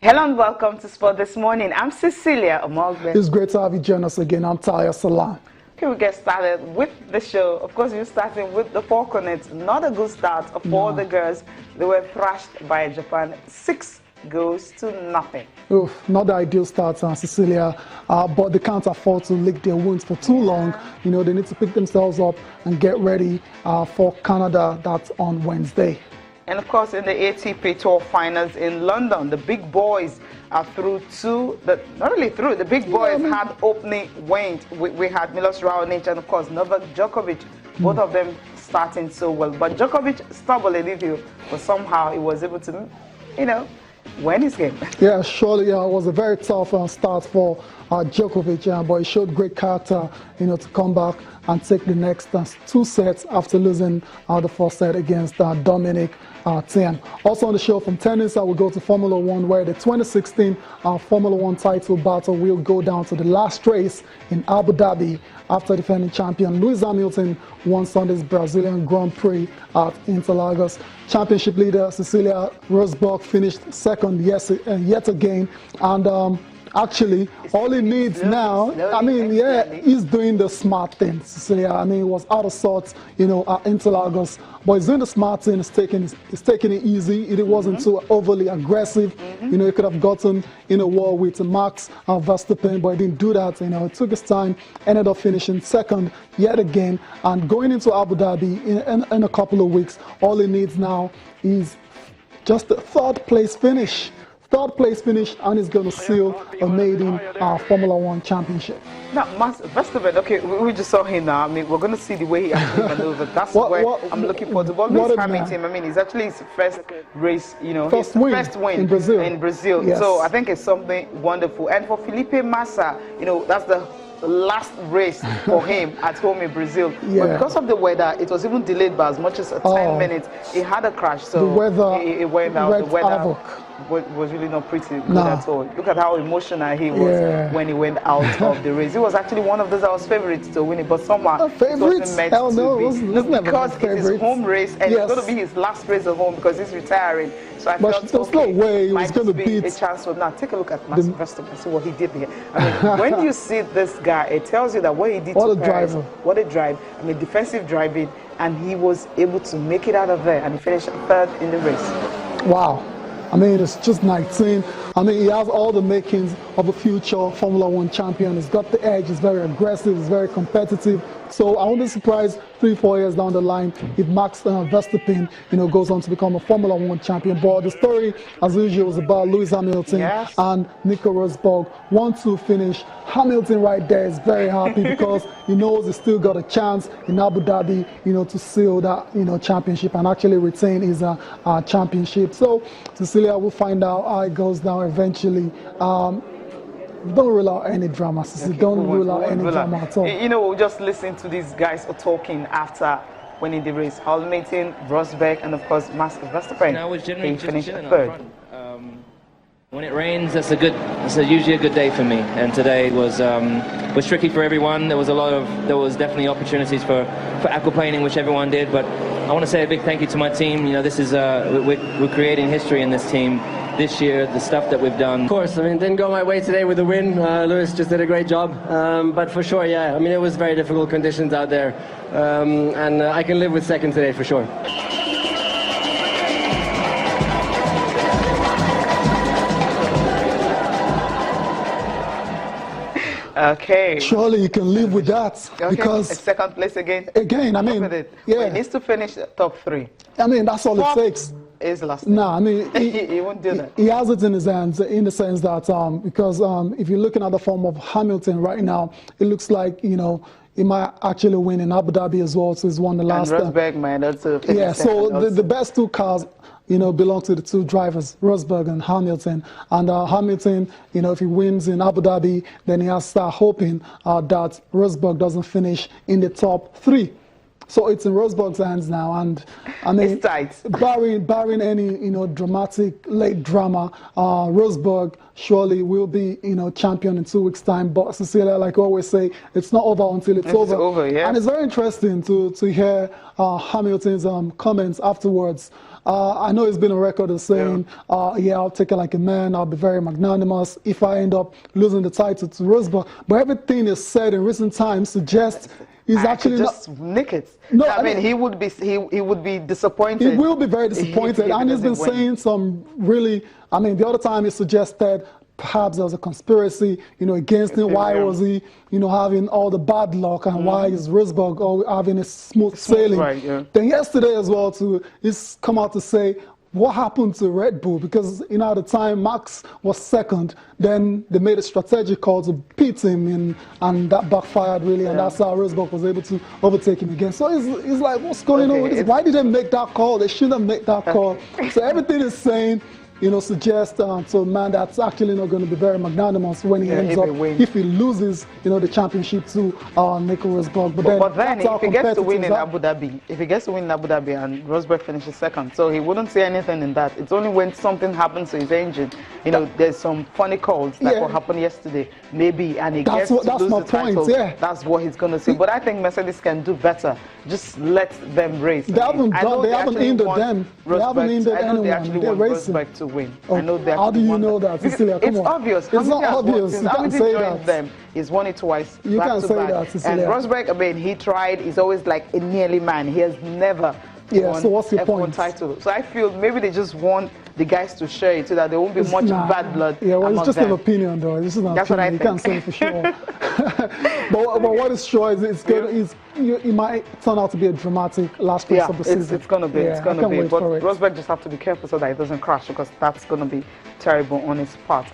Hello and welcome to Sport This Morning. I'm Cecilia Omogbe. It's great to have you join us again. I'm Talia Salam. Okay, we get started with the show. Of course, we're starting with the Falconets. Not a good start for the girls. They were thrashed by Japan 6-0. Oof, not the ideal start, Cecilia, but they can't afford to lick their wounds for too long. You know, they need to pick themselves up and get ready for Canada. That's on Wednesday. And of course, in the ATP Tour Finals in London, the big boys are through not really through, the big boys had opening wins. We had Milos Raonic and of course Novak Djokovic, both of them starting so well. But Djokovic stumbled a little, but somehow he was able to, win his game. Yeah, surely it was a very tough start for Djokovic, but he showed great character, to come back and take the next 2 sets after losing the first set against Dominic Thiem. Also on the show from tennis, I will go to Formula One, where the 2016 Formula One title battle will go down to the last race in Abu Dhabi after defending champion Lewis Hamilton won Sunday's Brazilian Grand Prix at Interlagos. Championship leader Cecilia Rosberg finished second yet again, and actually, all he needs now, he's doing the smart thing, Cecilia. He was out of sorts, at Interlagos, but he's doing the smart thing. He's taking it easy. It wasn't too overly aggressive. He could have gotten in a war with Max Verstappen, but he didn't do that. It took his time, ended up finishing second yet again, and going into Abu Dhabi in a couple of weeks, all he needs now is just a third place finish. Third place finish, and he's going to seal a maiden Formula One championship. Now, Max Verstappen, okay, we just saw him now. We're going to see the way he actually maneuvered. That's where I'm looking forward to. But Lewis Hamilton, it's actually his first race, first win in Brazil. Yes. So I think it's something wonderful. And for Felipe Massa, that's the last race for him at home in Brazil. Yeah. But because of the weather, it was even delayed by as much as 10 minutes. He had a crash, so the weather, it went out. The weather havoc. Was really not pretty good at all. Look at how emotional he was when he went out of the race. He was actually one of those that was favorites to win it, but somehow it wasn't meant to be. Because it's his home race, and it's going to be his last race at home because he's retiring. So I felt there's no way he was going to beat a chance for now. Take a look at Max Verstappen and see what he did here. When you see this guy, it tells you that what he did to Paris, what a drive. Defensive driving, and he was able to make it out of there, and he finished third in the race. Wow. It's just 19. He has all the makings of a future Formula One champion. He's got the edge. He's very aggressive. He's very competitive. So I won't be surprised 3-4 years down the line if Max Verstappen, goes on to become a Formula One champion. But the story, as usual, was about Lewis Hamilton and Nico Rosberg. 1-2 finish. Hamilton right there is very happy because he knows he's still got a chance in Abu Dhabi, to seal that, championship and actually retain his championship. So Cecilia will find out how it goes down eventually. Don't rule out any drama, Cecilia. Okay, don't rule out any drama at all. We'll just listen to these guys talking after winning the race. Hamilton, Rosberg, and of course Max Verstappen. He finished third. When it rains, that's usually a good day for me. And today was tricky for everyone. There was definitely opportunities for aquaplaning, which everyone did. But I want to say a big thank you to my team. This is we're creating history in this team this year. The stuff that we've done. Of course, didn't go my way today with the win. Lewis just did a great job. But for sure, it was very difficult conditions out there, and I can live with second today for sure. Okay. Surely you can live with that because it's second place again. He needs to finish top 3. That's all it takes. Is last. No, he won't do that. He has it in his hands in the sense that because if you're looking at the form of Hamilton right now, it looks like he might actually win in Abu Dhabi as well. So he's won the last. And Rosberg might also. So the best 2 cars, belong to the 2 drivers, Rosberg and Hamilton. And Hamilton, if he wins in Abu Dhabi, then he has to start hoping that Rosberg doesn't finish in the top 3. So it's in Rosberg's hands now, and it's tight. barring any dramatic late drama, Rosberg surely will be champion in 2 weeks' time. But Cecilia, like I always say, it's not over until it's over. Yeah. And it's very interesting to hear Hamilton's comments afterwards. I know it's been a record of saying, yeah, I'll take it like a man, I'll be very magnanimous if I end up losing the title to Rosberg. But everything is said in recent times suggests he's actually just not. nick it. No, I mean, he would be disappointed. He will be very disappointed, and he's been saying some really. I mean, the other time he suggested perhaps there was a conspiracy, against him. Why was he, having all the bad luck, and why is Rosberg having a smooth sailing? Right, yeah. Then yesterday as well, too, he's come out to say what happened to Red Bull, because at the time Max was second, then they made a strategic call to pit him, and that backfired really, and that's how Rosberg was able to overtake him again. So he's like, what's going on with this? Why did they make that call? They shouldn't have made that call. So everything is saying, suggests to a man that's actually not going to be very magnanimous when he ends up, if he loses, the championship to Nico Rosberg. But then if he gets to win in Abu Dhabi, and Rosberg finishes second, so he wouldn't say anything in that. It's only when something happens to his engine, there's some funny calls that what happened yesterday, maybe, and he gets to lose the title. That's what he's going to say. But I think Mercedes can do better. Just let them race. They haven't hindered them. They haven't hindered anyone. They actually want Rosberg to win. I know they how do you know that, Cecilia? Come it's on. Obvious. It's not obvious. You can't say that. Them. He's won it twice. You can't say that, Cecilia. And Rosberg, I mean, he tried. He's always like a nearly man. He has never won so what's your F1 point? title. So I feel maybe they just want the guys to share it so that there won't be much bad blood. Yeah, well, it's just them. an opinion, though. This is an That's opinion. what I think. You can't say it for sure. but what is sure is it's good. It might turn out to be a dramatic last race of the season. It's going to be. It's going to be. But Rosberg just have to be careful so that he doesn't crash, because that's going to be terrible on his part.